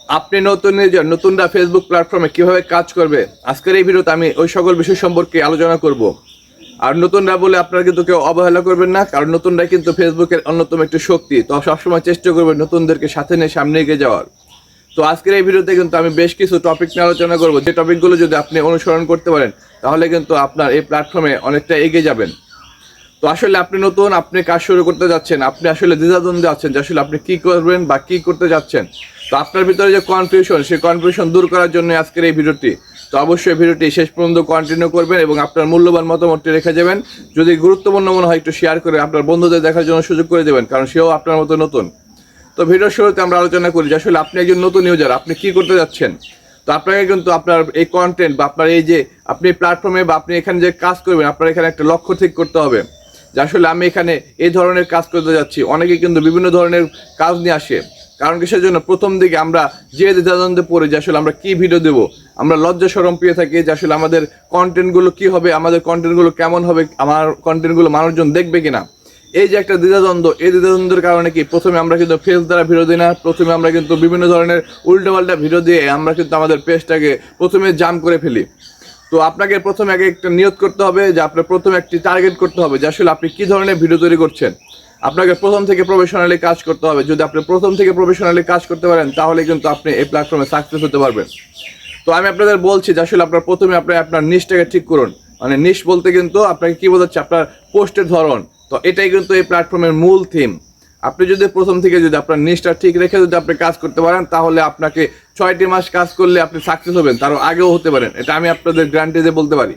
আপনি নতুন ইউজার নতুনরা ফেসবুক প্ল্যাটফর্মে কিভাবে কাজ করবে আজকের এই ভিডিওতে আমি ওই সকল বিষয় সম্পর্কে আলোচনা করব। আর নতুনরা বলে আপনারা কিন্তু কেউ অবহেলা করবেন না, কারণ নতুনরা কিন্তু ফেসবুকের অন্যতম একটি শক্তি। তো সবসময় চেষ্টা করবেন নতুনদেরকে সাথে নিয়ে সামনে এগিয়ে যাওয়ার। তো আজকের এই ভিডিওতে কিন্তু আমি বেশ কিছু টপিক নিয়ে আলোচনা করব, যে টপিকগুলো যদি আপনি অনুসরণ করতে পারেন তাহলে কিন্তু আপনার এই প্ল্যাটফর্মে অনেকটা এগিয়ে যাবেন। তো আসলে আপনি নতুন, আপনি কাজ শুরু করতে যাচ্ছেন, আপনি আসলে দ্বিধাদ্বন্দ্বে আছেন যে আসলে আপনি কী করবেন বা কী করতে যাচ্ছেন। তো আপনার ভিতরে যে কনফিউশন, সেই কনফিউশন দূর করার জন্য আজকের এই ভিডিওটি। তো অবশ্যই ভিডিওটি শেষ পর্যন্ত কন্টিনিউ করবেন এবং আপনার মূল্যবান মতামতটি রেখে যাবেন। যদি গুরুত্বপূর্ণ মনে হয় একটু শেয়ার করে আপনার বন্ধুদের দেখার জন্য সুযোগ করে দেবেন, কারণ সেও আপনার মতো নতুন। তো ভিডিওর শুরুতে আমরা আলোচনা করি যে আসলে আপনি একজন নতুন ইউজার, আপনি কী করতে যাচ্ছেন। তো আপনাকে কিন্তু আপনার এই কন্টেন্ট বা আপনার এই যে আপনি প্ল্যাটফর্মে বা আপনি এখানে যে কাজ করবেন, আপনার এখানে একটা লক্ষ্য ঠিক করতে হবে যে আসলে আমি এখানে এই ধরনের কাজ করতে যাচ্ছি। অনেকে কিন্তু বিভিন্ন ধরনের কাজ নিয়ে আসে, কারণ কিসের জন্য প্রথম দিকে আমরা যে দ্বিধাদ্বন্দ্বে পড়ি যে আসলে আমরা কী ভিডিও দেবো, আমরা লজ্জা শরম পেয়ে থাকি যে আসলে আমাদের কন্টেন্টগুলো কী হবে, আমাদের কন্টেন্টগুলো কেমন হবে, আমার কন্টেন্টগুলো মানুষজন দেখবে কিনা। এই যে একটা দ্বিধাদ্বন্দ্ব, এই দ্বিধাদ্বন্দ্বের কারণে কি প্রথমে আমরা কিন্তু ফেস দ্বারা ভিডিও দিই না, প্রথমে আমরা কিন্তু বিভিন্ন ধরনের উল্টোপাল্টা ভিডিও দিয়ে আমরা কিন্তু আমাদের পেজটাকে প্রথমে জাম করে ফেলি। তো আপনাকে প্রথমে আগে একটা নিয়ত করতে হবে যে আপনার প্রথমে একটি টার্গেট করতে হবে যে আসলে আপনি কী ধরনের ভিডিও তৈরি করছেন। আপনাকে প্রথম থেকে প্রফেশনালি কাজ করতে হবে। যদি আপনি প্রথম থেকে প্রফেশনালি কাজ করতে পারেন তাহলে কিন্তু আপনি এই প্ল্যাটফর্মে সাকসেস হতে পারবেন। তো আমি আপনাদের বলছি যে আসলে আপনার প্রথমে আপনার নিশটাকে ঠিক করুন। মানে নিশ বলতে কিন্তু আপনাকে কী বোঝাচ্ছে, আপনার পোস্টের ধরন। তো এটাই কিন্তু এই প্ল্যাটফর্মের মূল থিম। আপনি যদি প্রথম থেকে যদি আপনার নিশটা ঠিক রেখে যদি আপনি কাজ করতে পারেন তাহলে আপনাকে 6টি মাস কাজ করলে আপনি সাকসেস হবেন, তারও আগেও হতে পারেন। এটা আমি আপনাদের গ্যারান্টি দিয়ে বলতে পারি।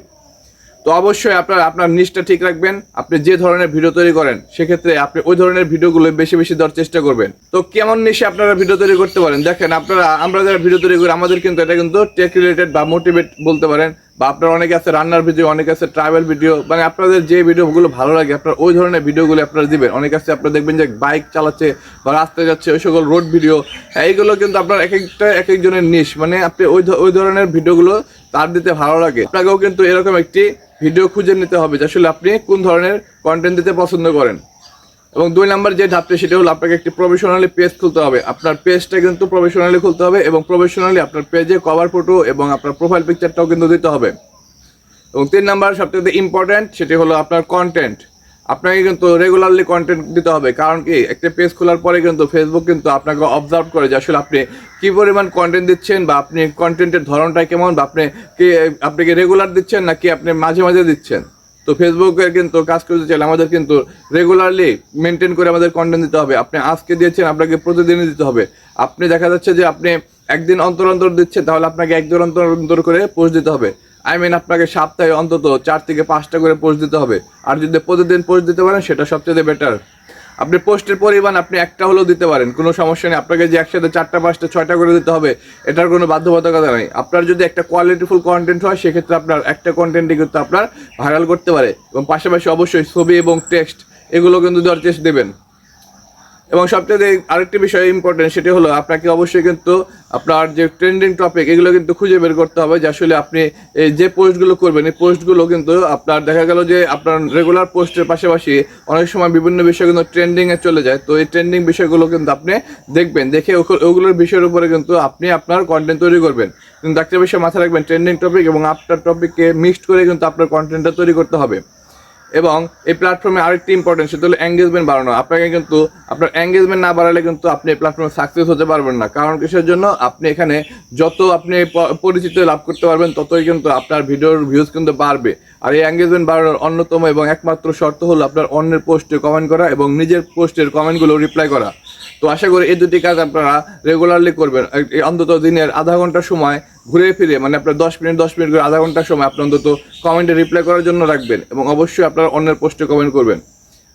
তো অবশ্যই আপনার নিশটা ঠিক রাখবেন। আপনি যে ধরনের ভিডিও তৈরি করেন সেক্ষেত্রে আপনি ওই ধরনের ভিডিওগুলো বেশি বেশি দেওয়ার চেষ্টা করবেন। তো কেমন নিশে আপনারা ভিডিও তৈরি করতে পারেন দেখেন, আমরা যারা ভিডিও তৈরি করি আমাদের কিন্তু এটা কিন্তু টেক রিলেটেড বা মোটিভেট বলতে পারেন, বা আপনার অনেকে আছে রান্নার ভিডিও, অনেকে আছে ট্রাভেল ভিডিও, মানে আপনাদের যে ভিডিওগুলো ভালো লাগে আপনার ওই ধরনের ভিডিওগুলো আপনারা দিবেন। অনেকে আছে আপনারা দেখবেন যে বাইক চালাচ্ছে বা রাস্তায় যাচ্ছে, ওই সকল রোড ভিডিও। এইগুলো কিন্তু আপনার এক একজনের নিশ, মানে আপনি ওই ধরনের ভিডিওগুলো তার দিতে ভালো লাগে। আপনাকেও কিন্তু এরকম একটি ভিডিও খুঁজে নিতে হবে যে আসলে আপনি কোন ধরনের কন্টেন্ট দিতে পছন্দ করেন। এবং 2 নম্বর যে ধাপটি সেটা হলো আপনাকে একটি প্রফেশনালি পেজ খুলতে হবে। আপনার পেজটা কিন্তু প্রফেশনালি খুলতে হবে এবং প্রফেশনালি আপনার পেজে কভার ফটো এবং আপনার প্রোফাইল পিকচারটাও কিন্তু দিতে হবে। এবং 3 নম্বর সবথেকে ইম্পর্ট্যান্ট সেটি হলো আপনার কন্টেন্ট। আপনাকে কিন্তু রেগুলারলি কন্টেন্ট দিতে হবে, কারণ কি একটা পেজ খোলার পরে কিন্তু ফেসবুক কিন্তু আপনাকে অবজার্ভ করে যে আসলে আপনি কী পরিমাণ কন্টেন্ট দিচ্ছেন, বা আপনি কন্টেন্টের ধরনটা কেমন, বা আপনি কি রেগুলার দিচ্ছেন নাকি আপনি মাঝে মাঝে দিচ্ছেন। তো ফেসবুকের কিন্তু কাজ করতে চাইলে আমাদের কিন্তু রেগুলারলি মেনটেন করে আমাদের কন্টেন্ট দিতে হবে। আপনি আজকে দিয়েছেন, আপনাকে প্রতিদিনই দিতে হবে। আপনি দেখা যাচ্ছে যে আপনি একদিন অন্তর অন্তর দিচ্ছেন, তাহলে আপনাকে একদিন অন্তর অন্তর করে পোস্ট দিতে হবে। আপনাকে সপ্তাহে অন্তত 4 থেকে 5টা করে পোস্ট দিতে হবে। আর যদি প্রতিদিন পোস্ট দিতে পারেন সেটা সবচেয়ে বেটার। আপনি পোস্টের পরিমাণ আপনি একটা হলেও দিতে পারেন, কোনো সমস্যা নেই। আপনাকে যে একসাথে 4টা 5টা 6টা করে দিতে হবে এটার কোনো বাধ্যবাধকতা নেই। আপনার যদি একটা কোয়ালিটিফুল কন্টেন্ট হয় সেক্ষেত্রে আপনার একটা কন্টেন্টই কিন্তু আপনার ভাইরাল করতে পারে। এবং পাশাপাশি অবশ্যই ছবি এবং টেক্সট এগুলো কিন্তু দেওয়ার চেষ্টা দেবেন। এবং সবচেয়ে আরেকটি বিষয় ইম্পর্টেন্ট সেটি হলো আপনাকে অবশ্যই কিন্তু আপনার যে ট্রেন্ডিং টপিক এগুলো কিন্তু খুঁজে বের করতে হবে যে আসলে আপনি এই যে পোস্টগুলো করবেন এই পোস্টগুলো কিন্তু আপনার দেখা গেল যে আপনার রেগুলার পোস্টের পাশাপাশি অনেক সময় বিভিন্ন বিষয় কিন্তু ট্রেন্ডিংয়ে চলে যায়। তো এই ট্রেন্ডিং বিষয়গুলো কিন্তু আপনি দেখবেন, দেখে ওগুলোর বিষয়ের উপরে কিন্তু আপনি আপনার কন্টেন্ট তৈরি করবেন। কিন্তু একটা বিষয় মাথায় রাখবেন, ট্রেন্ডিং টপিক এবং আপনার টপিককে মিক্সড করে কিন্তু আপনার কন্টেন্টটা তৈরি করতে হবে। এবং এই প্ল্যাটফর্মে আরেকটি ইম্পর্টেন্ট সেটা হলো এঙ্গেজমেন্ট বাড়ানো। আপনাকে কিন্তু আপনার এঙ্গেজমেন্ট না বাড়ালে কিন্তু আপনি এই প্ল্যাটফর্মে সাকসেস হতে পারবেন না। কারণ কিসের জন্য, আপনি এখানে যত আপনি পরিচিত লাভ করতে পারবেন ততই কিন্তু আপনার ভিডিওর ভিউজ কিন্তু বাড়বে। আর এই এঙ্গেজমেন্ট বাড়ানোর অন্যতম এবং একমাত্র শর্ত হলো আপনার অন্যের পোস্টে কমেন্ট করা এবং নিজের পোস্টের কমেন্টগুলো রিপ্লাই করা। তো আশা করি এই দুটি কাজ আপনারা রেগুলারলি করবেন। অন্তত দিনের আধা ঘন্টা সময় ঘুরে ফিরে, মানে আপনার 10 মিনিট করে আধা ঘন্টার সময় আপনি অন্তত কমেন্টে রিপ্লাই করার জন্য রাখবেন এবং অবশ্যই আপনারা অন্যের পোস্টে কমেন্ট করবেন।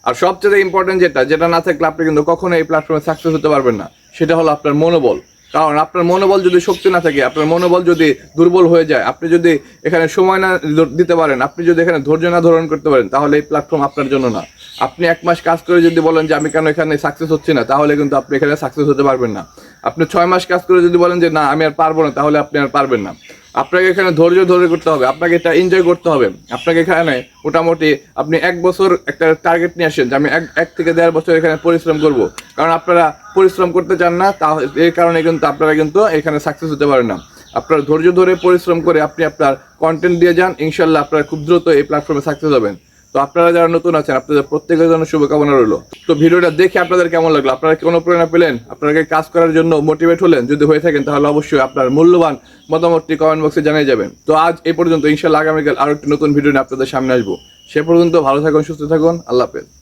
আর সবচেয়ে ইম্পর্টেন্ট যেটা না থাকলে আপনি কিন্তু কখনো এই প্ল্যাটফর্মে সাকসেস হতে পারবেন না, সেটা হলো আপনার মনোবল। কারণ আপনার মনোবল যদি শক্তি না থাকে, আপনার মনোবল যদি দুর্বল হয়ে যায়, আপনি যদি এখানে সময় না দিতে পারেন, আপনি যদি এখানে ধৈর্য না ধারণ করতে পারেন তাহলে এই প্ল্যাটফর্ম আপনার জন্য না। আপনি 1 মাস কাজ করে যদি বলেন যে আমি কেন এখানে সাকসেস হচ্ছি না, তাহলে কিন্তু আপনি এখানে সাকসেস হতে পারবেন না। আপনি 6 মাস কাজ করে যদি বলেন যে না আমি আর পারবো না, তাহলে আপনি আর পারবেন না। আপনাকে এখানে ধৈর্য ধরে করতে হবে, আপনাকে এটা এনজয় করতে হবে। আপনাকে এখানে মোটামুটি আপনি 1 বছর একটা টার্গেট নিয়ে আসেন যে আমি এক থেকে 1.5 বছর এখানে পরিশ্রম করব। কারণ আপনারা পরিশ্রম করতে চান না, তা এই কারণে কিন্তু আপনারা কিন্তু এখানে সাকসেস হতে পারেন না। আপনার ধৈর্য ধরে পরিশ্রম করে আপনি আপনার কন্টেন্ট দিয়ে যান, ইনশাল্লাহ আপনারা খুব দ্রুত এই প্ল্যাটফর্মে সাকসেস হবেন। তো আপনারা যারা নতুন আছেন আপনাদের প্রত্যেকের জন্য শুভকামনা রইলো। তো ভিডিওটা দেখে আপনাদের কেমন লাগলো, আপনারা কোনো প্রেরণা পেলেন, আপনারা কাজ করার জন্য মোটিভেট হলেন? যদি হয়ে থাকেন তাহলে অবশ্যই আপনার মূল্যবান মতামতটি কমেন্ট বক্সে জানিয়ে যাবেন। তো আজ এই পর্যন্ত, ইনশাল্লাহ আগামীকাল আরো একটি নতুন ভিডিও নিয়ে আপনাদের সামনে আসবো। সে পর্যন্ত ভালো থাকুন, সুস্থ থাকুন, আল্লাহ হাফেজ।